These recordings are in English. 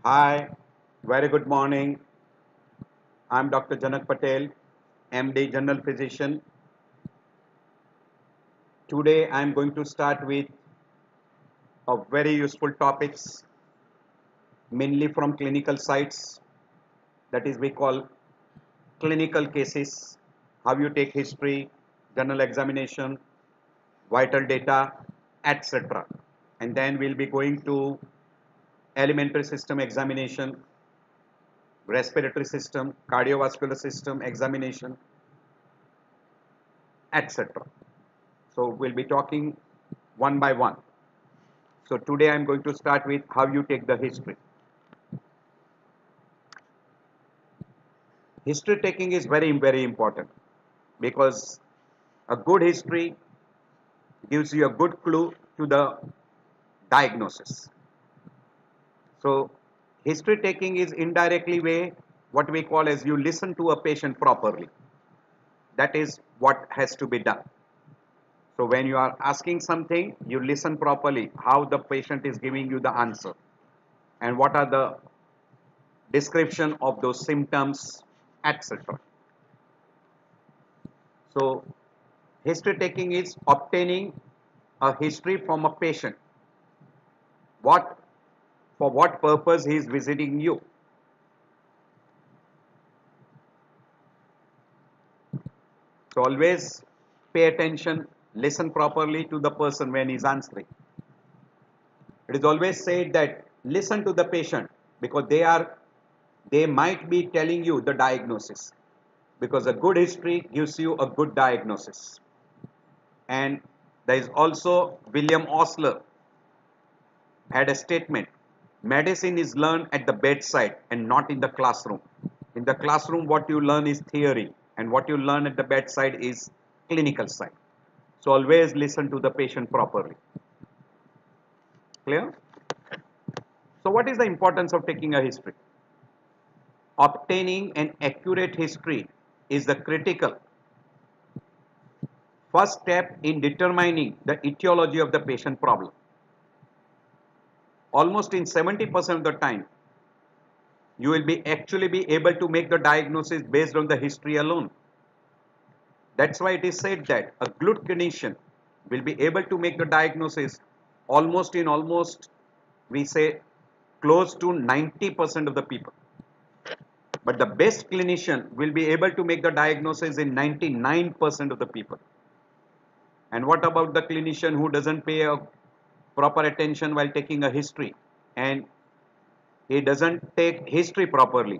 Hi, very good morning. I'm Dr. Janak Patel, MD, General Physician. Today I'm going to start with a very useful topics, mainly from clinical sites. That is, we call clinical cases, how you take history, general examination, vital data, etc. And then we'll be going to alimentary system examination, respiratory system, cardiovascular system examination, etc. So we'll be talking one by one. So today I'm going to start with how you take the history. History taking is very important because a good history gives you a good clue to the diagnosis. So history taking is indirectly way what we call as you listen to a patient properly. That is what has to be done. So when you are asking something, you listen properly how the patient is giving you the answer and what are the description of those symptoms, etc. So history taking is obtaining a history from a patient. What for what purpose he is visiting you. So always pay attention, listen properly to the person when he is answering. It is always said that listen to the patient because they might be telling you the diagnosis because a good history gives you a good diagnosis. And there is also William Osler had a statement, medicine is learned at the bedside and not in the classroom. In the classroom what you learn is theory and what you learn at the bedside is clinical side. So always listen to the patient properly. Clear? So what is the importance of taking a history? Obtaining an accurate history is the critical first step in determining the etiology of the patient problem. Almost in 70% of the time, you will be actually be able to make the diagnosis based on the history alone. That's why it is said that a good clinician will be able to make the diagnosis almost we say close to 90% of the people. But the best clinician will be able to make the diagnosis in 99% of the people. And what about the clinician who doesn't pay a proper attention while taking a history and he doesn't take history properly?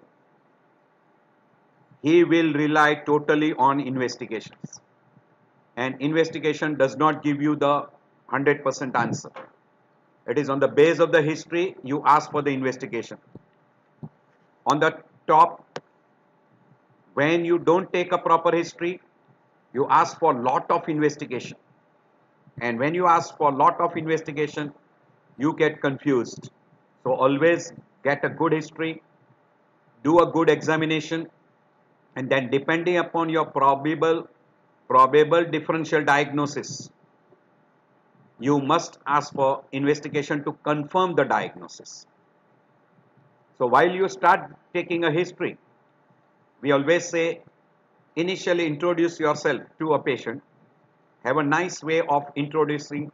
He will rely totally on investigations. And investigation does not give you the 100% answer. It is on the base of the history you ask for the investigation. On the top, when you don't take a proper history, you ask for lot of investigation. And when you ask for lot of investigation, you get confused. So always get a good history, do a good examination, and then depending upon your probable differential diagnosis, you must ask for investigation to confirm the diagnosis. So while you start taking a history, we always say initially introduce yourself to a patient. Have a nice way of introducing.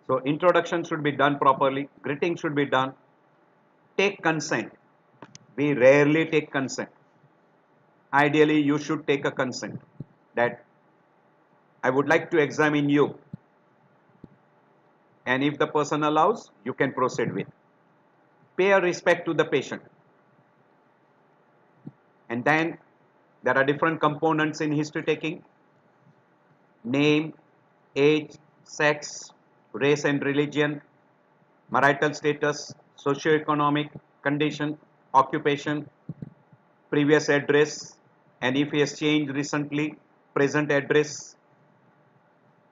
So introduction should be done properly, greeting should be done. Take consent. We rarely take consent. Ideally, you should take a consent that I would like to examine you. And if the person allows, you can proceed with. Pay a respect to the patient. And then there are different components in history taking. Name, age, sex, race and religion, marital status, socioeconomic condition, occupation, previous address, and if he has changed recently, present address.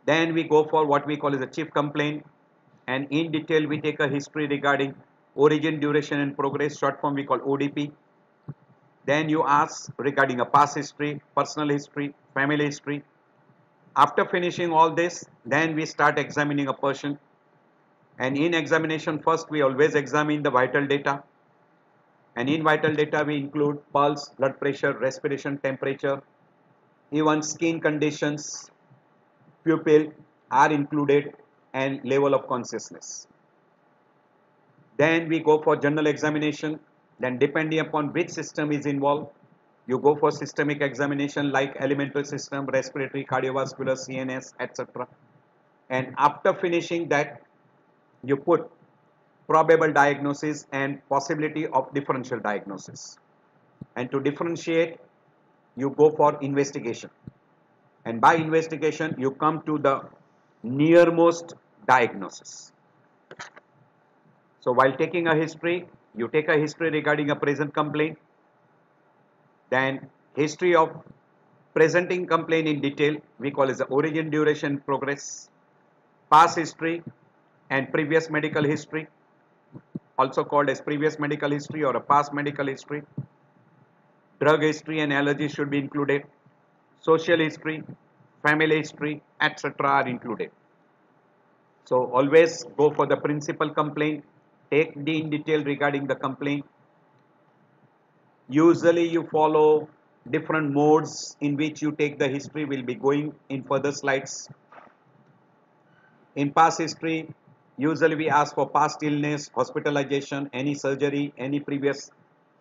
Then we go for what we call as a chief complaint, and in detail we take a history regarding origin, duration and progress, short form we call ODP. Then you ask regarding a past history, personal history, family history. After finishing all this, then we start examining a person. And in examination, first we always examine the vital data. And in vital data, we include pulse, blood pressure, respiration, temperature, even skin conditions, pupil are included, and level of consciousness. Then we go for general examination. Then depending upon which system is involved, you go for systemic examination like alimentary system, respiratory, cardiovascular, CNS, etc. And after finishing that, you put probable diagnosis and possibility of differential diagnosis. And to differentiate, you go for investigation. And by investigation, you come to the nearmost diagnosis. So while taking a history, you take a history regarding a present complaint, then history of presenting complaint in detail, we call as the origin, duration, progress, past history, and previous medical history, also called as previous medical history or a past medical history. Drug history and allergy should be included. Social history, family history, etc. are included. So always go for the principal complaint, take the in detail regarding the complaint. Usually you follow different modes in which you take the history. Will be going in further slides. In past history, usually we ask for past illness, hospitalization, any surgery, any previous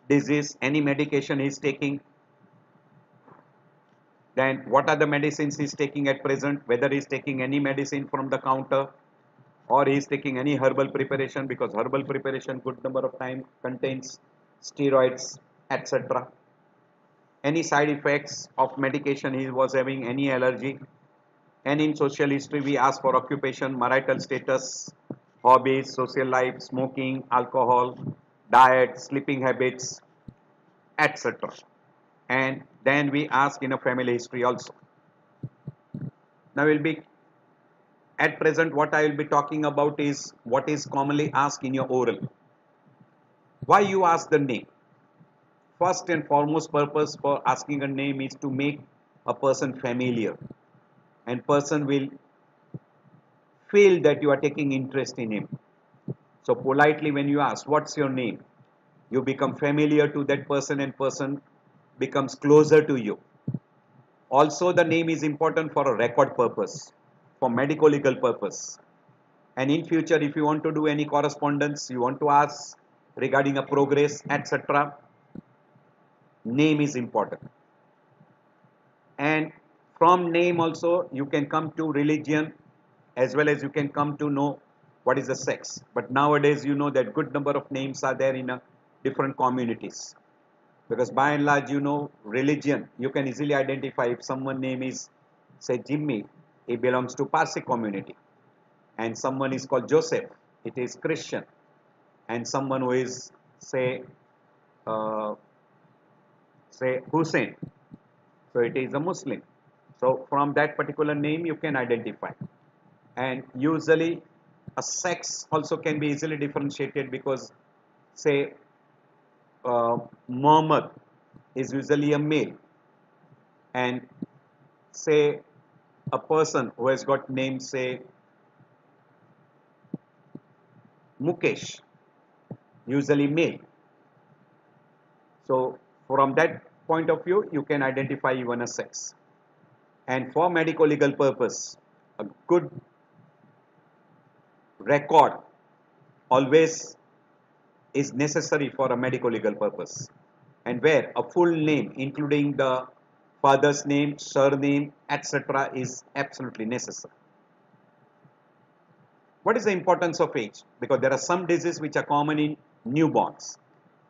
disease, any medication he is taking. Then what are the medicines he is taking at present, whether he is taking any medicine from the counter or he is taking any herbal preparation, because herbal preparation good number of time contains steroids, etc. Any side effects of medication he was having, any allergy. And in social history, we ask for occupation, marital status, hobbies, social life, smoking, alcohol, diet, sleeping habits, etc. And then we ask in a family history also. Now we'll be, at present what I will be talking about is what is commonly asked in your oral. Why you ask the name? First and foremost purpose for asking a name is to make a person familiar, and person will feel that you are taking interest in him. So politely when you ask what's your name, you become familiar to that person and person becomes closer to you. Also the name is important for a record purpose, for medical legal purpose. And in future if you want to do any correspondence, you want to ask regarding a progress, etc., name is important. And from name also you can come to religion, as well as you can come to know what is the sex. But nowadays you know that good number of names are there in a different communities, because by and large you know religion, you can easily identify if someone name is say Jimmy, he belongs to Parsi community, and someone is called Joseph, it is Christian, and someone who is uh, say Hussein, so it is a Muslim. So from that particular name you can identify. And usually a sex also can be easily differentiated, because say Muhammad is usually a male, and say a person who has got name say Mukesh, usually male. So from that point of view you can identify even a sex. And for medico legal purpose, a good record always is necessary for a medico legal purpose, and where a full name including the father's name, surname, etc. is absolutely necessary. What is the importance of age? Because there are some diseases which are common in newborns,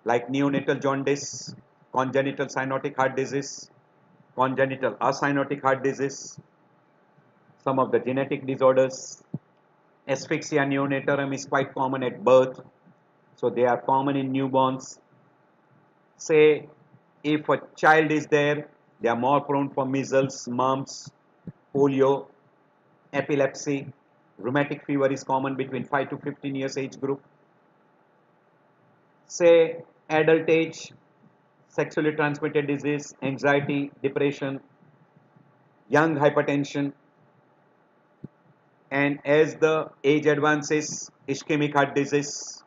like neonatal jaundice, congenital cyanotic heart disease, congenital acyanotic heart disease, some of the genetic disorders. Asphyxia neonatorum is quite common at birth, so they are common in newborns. Say if a child is there, they are more prone for measles, mumps, polio, epilepsy. Rheumatic fever is common between 5 to 15 years age group. Say adult age, sexually transmitted disease, anxiety, depression, young hypertension, and as the age advances, ischemic heart disease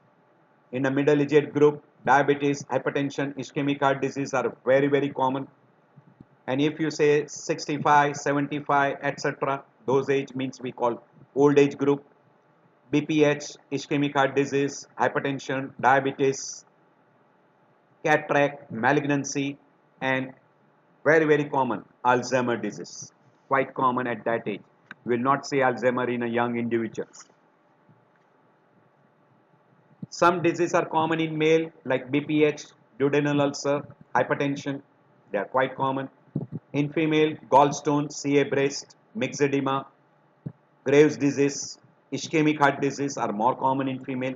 in a middle aged group, diabetes, hypertension, ischemic heart disease are very, very common. And if you say 65, 75, etc., those age means we call old age group. BPH, ischemic heart disease, hypertension, diabetes, cataract, malignancy, and very, very common Alzheimer disease. Quite common at that age. We will not see Alzheimer in a young individuals. Some diseases are common in male like BPH, duodenal ulcer, hypertension. They are quite common. In female, gallstone, CA breast, myxedema, Graves' disease, ischemic heart disease are more common in female.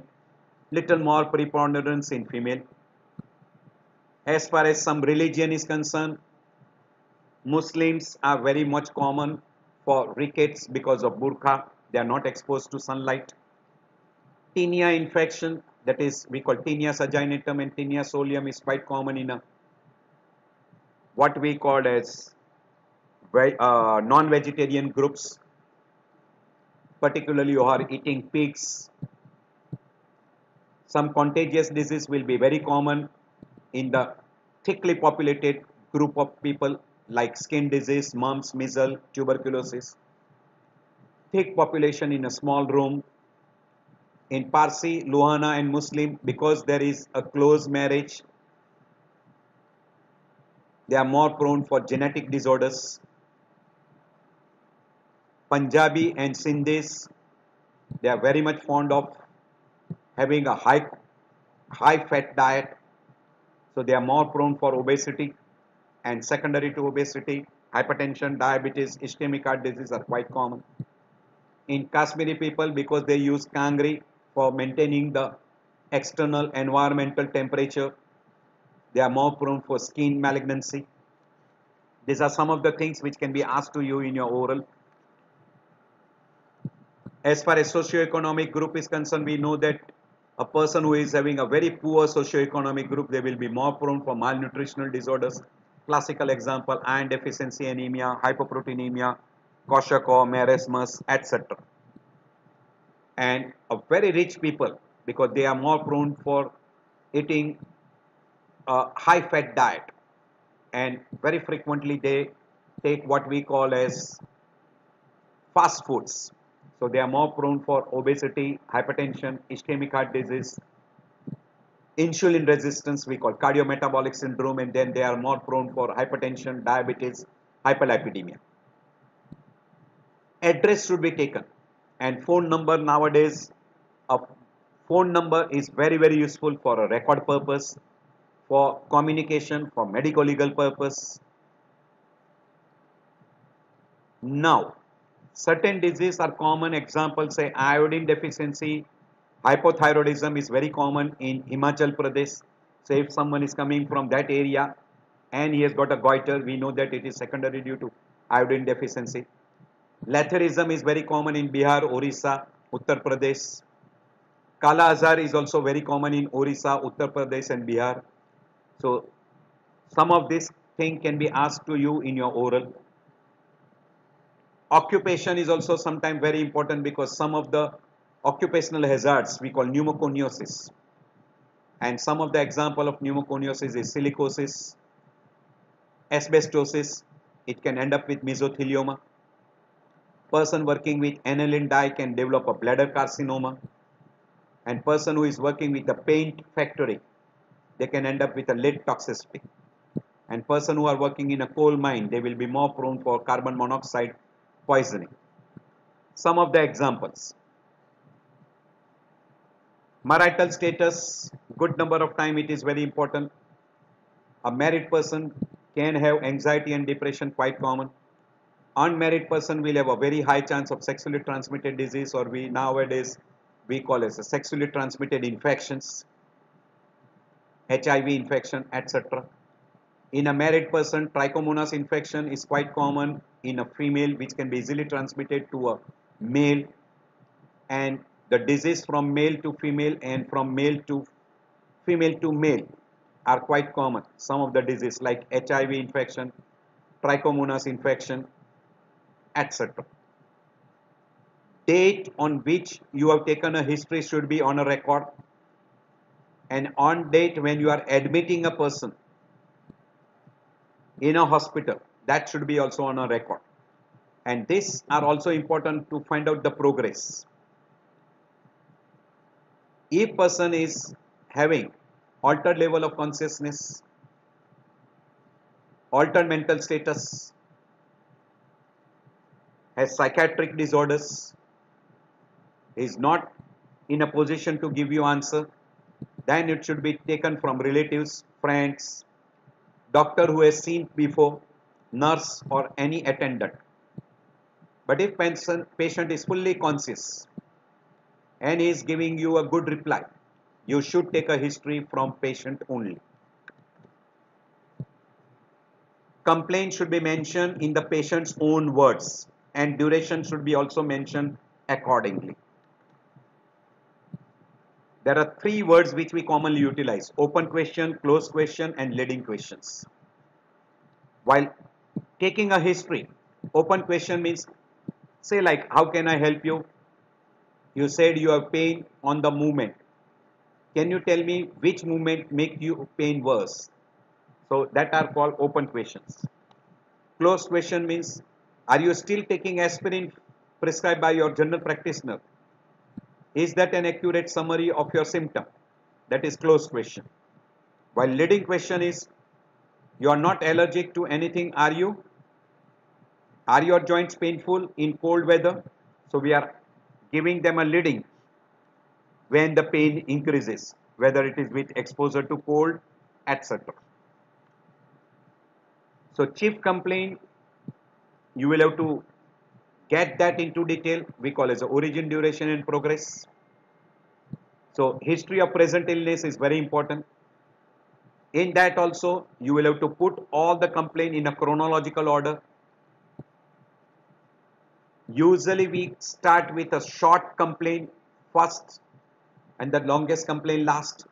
Little more preponderance in female. As far as some religion is concerned, Muslims are very much common for rickets because of burqa. They are not exposed to sunlight. Tinea infection, that is we call tinea saginatum and tinea solium, is quite common in a, what we call as non-vegetarian groups, particularly who are eating pigs. Some contagious disease will be very common in the thickly populated group of people like skin disease, mumps, measles, tuberculosis. Thick population in a small room. In Parsi, Lohana and Muslim, because there is a close marriage, they are more prone for genetic disorders. Punjabi and Sindhis, they are very much fond of having a high fat diet, so they are more prone for obesity, and secondary to obesity, hypertension, diabetes, ischemic heart disease are quite common. In Kashmiri people, because they use kangri for maintaining the external environmental temperature, they are more prone for skin malignancy. These are some of the things which can be asked to you in your oral. As far as socioeconomic group is concerned, we know that a person who is having a very poor socioeconomic group, they will be more prone for malnutritional disorders. Classical example, iron deficiency anemia, hypoproteinemia, Kwashiorkor, marasmus, etc. And a very rich people, because they are more prone for eating a high fat diet, and very frequently they take what we call as fast foods. So they are more prone for obesity, hypertension, ischemic heart disease, insulin resistance, we call cardiometabolic syndrome, and then they are more prone for hypertension, diabetes, hyperlipidemia. Address should be taken, and phone number nowadays, a phone number is very, very useful for a record purpose, for communication, for medical legal purpose. Now, certain diseases are common. Examples say iodine deficiency, hypothyroidism is very common in Himachal Pradesh. So if someone is coming from that area and he has got a goiter, we know that it is secondary due to iodine deficiency. Letharism is very common in Bihar, Orissa, Uttar Pradesh. Kala Azar is also very common in Orissa, Uttar Pradesh and Bihar. So some of this thing can be asked to you in your oral. Occupation is also sometimes very important, because some of the occupational hazards we call pneumoconiosis, and some of the example of pneumoconiosis is silicosis, asbestosis. It can end up with mesothelioma. Person working with aniline dye can develop a bladder carcinoma, and person who is working with a paint factory, they can end up with a lead toxicity, and person who are working in a coal mine, they will be more prone for carbon monoxide poisoning. Some of the examples: marital status, good number of time it is very important. A married person can have anxiety and depression, quite common. Unmarried person will have a very high chance of sexually transmitted disease, or we nowadays we call as a sexually transmitted infections, HIV infection, etc. In a married person, trichomonas infection is quite common in a female, which can be easily transmitted to a male, and the disease from male to female and from male to male are quite common. Some of the disease like HIV infection, trichomonas infection, etc. Date on which you have taken a history should be on a record. and on date when you are admitting a person in a hospital, that should be also on a record. And these are also important to find out the progress. If person is having altered level of consciousness, altered mental status, has psychiatric disorders, is not in a position to give you answer, then it should be taken from relatives, friends, doctor who has seen before, nurse or any attendant. But if patient is fully conscious and is giving you a good reply, you should take a history from patient only. Complaint should be mentioned in the patient's own words, and duration should be also mentioned accordingly. There are three words which we commonly utilize: open question, closed question, and leading questions. While taking a history, open question means, say like, how can I help you? You said you have pain on the movement. Can you tell me which movement make you pain worse? So that are called open questions. Closed question means, are you still taking aspirin prescribed by your general practitioner? Is that an accurate summary of your symptom? That is closed question. While leading question is, you are not allergic to anything, are you? Are your joints painful in cold weather? So we are giving them a leading when the pain increases, whether it is with exposure to cold, etc. So chief complaint, you will have to get that into detail. We call as origin, duration, and progress. So history of present illness is very important. In that also, you will have to put all the complaint in a chronological order. Usually we start with a short complaint first and the longest complaint last.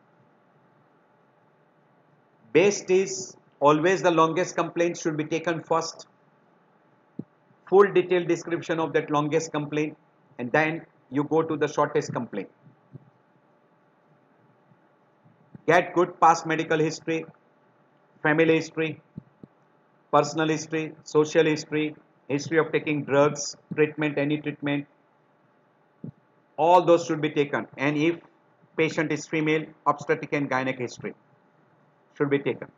Best is always the longest complaint should be taken first. Full detailed description of that longest complaint, and then you go to the shortest complaint. Get good past medical history, family history, personal history, social history, history of taking drugs, treatment, any treatment. All those should be taken. And if patient is female, obstetric and gynec history should be taken.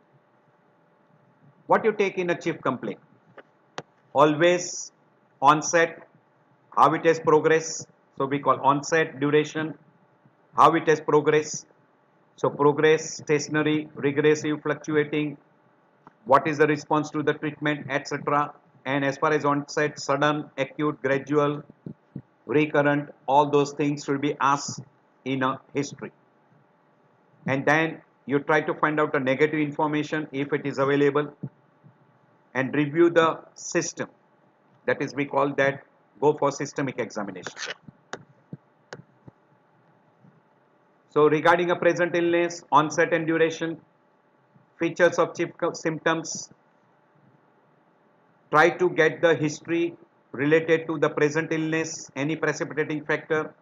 What you take in a chief complaint? Always onset, how it has progressed. So we call onset, duration, how it has progressed. So progress, stationary, regressive, fluctuating, what is the response to the treatment, etc. And as far as onset, sudden, acute, gradual, recurrent, all those things should be asked in a history. And then you try to find out the negative information if it is available, and review the system. That is, we call that go for systemic examination. So regarding a present illness, onset and duration, features of chief symptoms, try to get the history related to the present illness, any precipitating factor,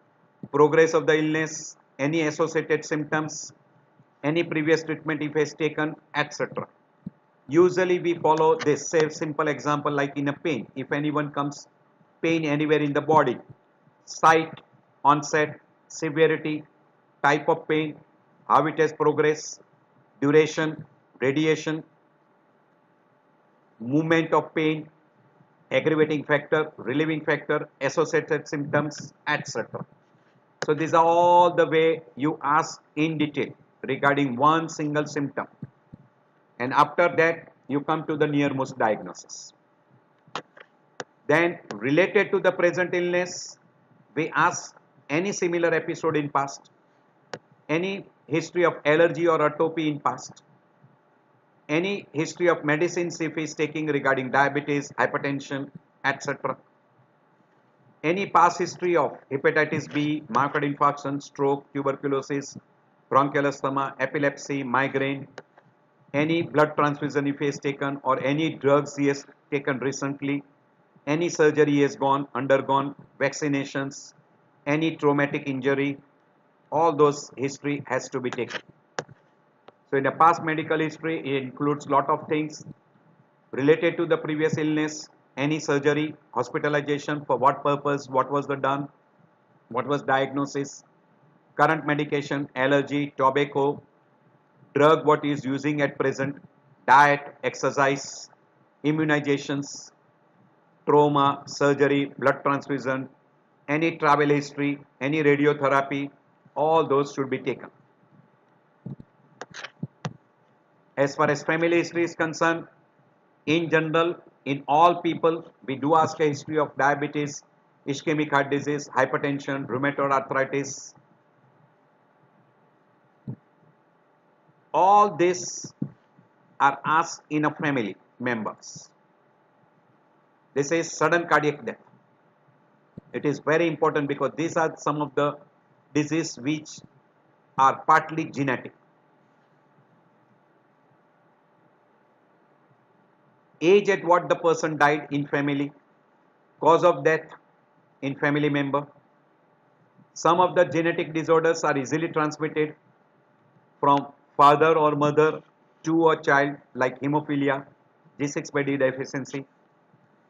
progress of the illness, any associated symptoms, any previous treatment if has taken, etc. Usually we follow this. Say simple example like in a pain. If anyone comes pain anywhere in the body, site, onset, severity, type of pain, how it has progressed, duration, radiation, movement of pain, aggravating factor, relieving factor, associated symptoms, etc. So these are all the way you ask in detail regarding one single symptom. And after that, you come to the nearmost diagnosis. Then related to the present illness, we ask any similar episode in past, any history of allergy or atopy in past, any history of medicines if he is taking regarding diabetes, hypertension, etc. Any past history of hepatitis B, myocardial infarction, stroke, tuberculosis, bronchial asthma, epilepsy, migraine, any blood transfusion if he has taken, or any drugs he has taken recently, any surgery he has undergone, vaccinations, any traumatic injury, all those history has to be taken. So in the past medical history, it includes lot of things related to the previous illness, any surgery, hospitalization, for what purpose, what was the done, what was diagnosis, current medication, allergy, tobacco, drug what is using at present, diet, exercise, immunizations, trauma, surgery, blood transfusion, any travel history, any radiotherapy, all those should be taken. As far as family history is concerned, in general, in all people, we do ask a history of diabetes, ischemic heart disease, hypertension, rheumatoid arthritis. All this are asked in a family members. This is sudden cardiac death. It is very important because these are some of the diseases which are partly genetic. Age at what the person died in family, cause of death in family member. Some of the genetic disorders are easily transmitted from father or mother to a child, like hemophilia, G6PD deficiency.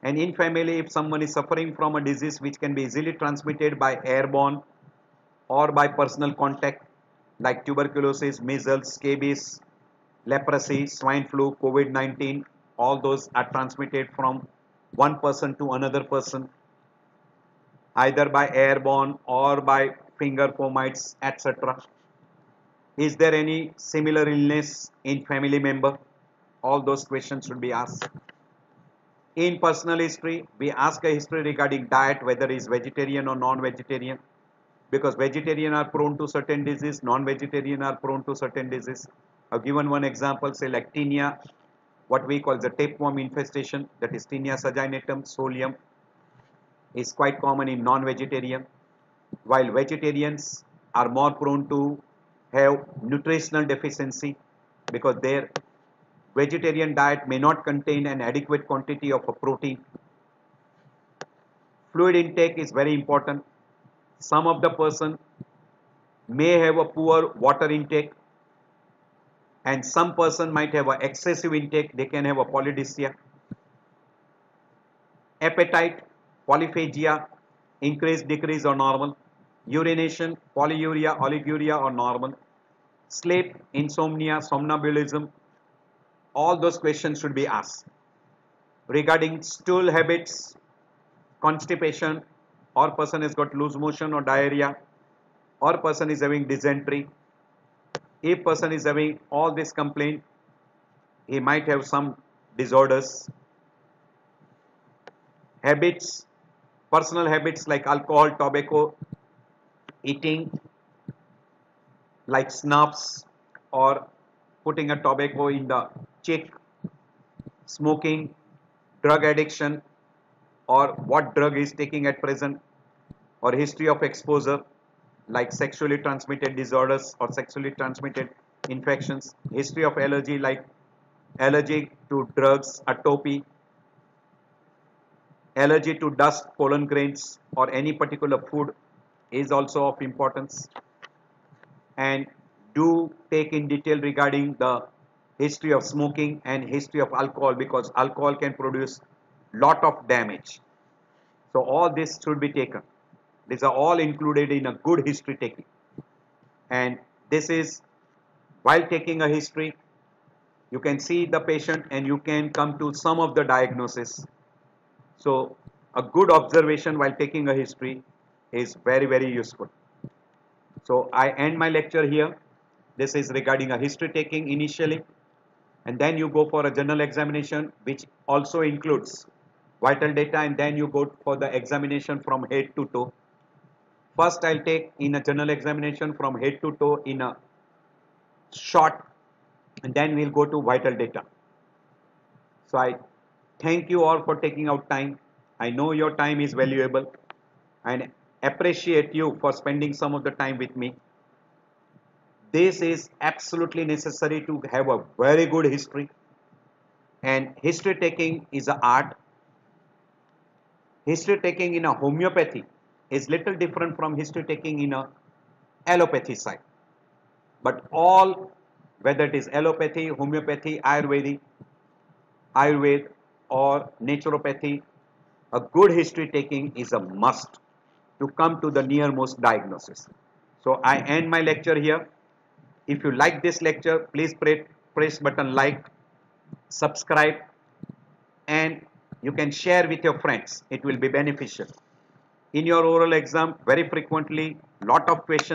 And in family, if someone is suffering from a disease which can be easily transmitted by airborne or by personal contact, like tuberculosis, measles, scabies, leprosy, swine flu, COVID-19, all those are transmitted from one person to another person, either by airborne or by finger fomites, etc. Is there any similar illness in family member? All those questions should be asked. In personal history, we ask a history regarding diet, whether is vegetarian or non-vegetarian, because vegetarian are prone to certain disease, non-vegetarian are prone to certain disease. I've given one example, say like tinea, what we call the tapeworm infestation, that is tinea saginatum solium, is quite common in non-vegetarian, while vegetarians are more prone to have nutritional deficiency because their vegetarian diet may not contain an adequate quantity of a protein. Fluid intake is very important. Some of the person may have a poor water intake, and some person might have an excessive intake, they can have a polydipsia. Appetite, polyphagia, increase, decrease or normal. Urination, polyuria, oliguria or normal. Sleep, insomnia, somnambulism, all those questions should be asked. Regarding stool habits, constipation, or person has got loose motion or diarrhea, or person is having dysentery. If person is having all this complaint, he might have some disorders. Habits, personal habits like alcohol, tobacco, eating like snaps or putting a tobacco in the cheek, smoking, drug addiction, or what drug is taking at present, or history of exposure like sexually transmitted disorders or sexually transmitted infections, history of allergy like allergic to drugs, atopy, allergy to dust, pollen grains, or any particular food is also of importance. And do take in detail regarding the history of smoking and history of alcohol, because alcohol can produce lot of damage. So all this should be taken. These are all included in a good history taking. And this is while taking a history, you can see the patient and you can come to some of the diagnosis. So a good observation while taking a history is very, very useful. So I end my lecture here. This is regarding a history taking initially, and then you go for a general examination which also includes vital data, and then you go for the examination from head to toe. First I'll take in a general examination from head to toe in a short, and then we'll go to vital data. So I thank you all for taking out time. I know your time is valuable and appreciate you for spending some of the time with me. This is absolutely necessary to have a very good history, and history taking is an art. History taking in a homeopathy is little different from history taking in a allopathy side, but all whether it is allopathy, homeopathy, Ayurveda or naturopathy, a good history taking is a must to come to the nearmost diagnosis. So I end my lecture here. If you like this lecture, please press button like, subscribe, and you can share with your friends. It will be beneficial. In your oral exam, very frequently, lot of questions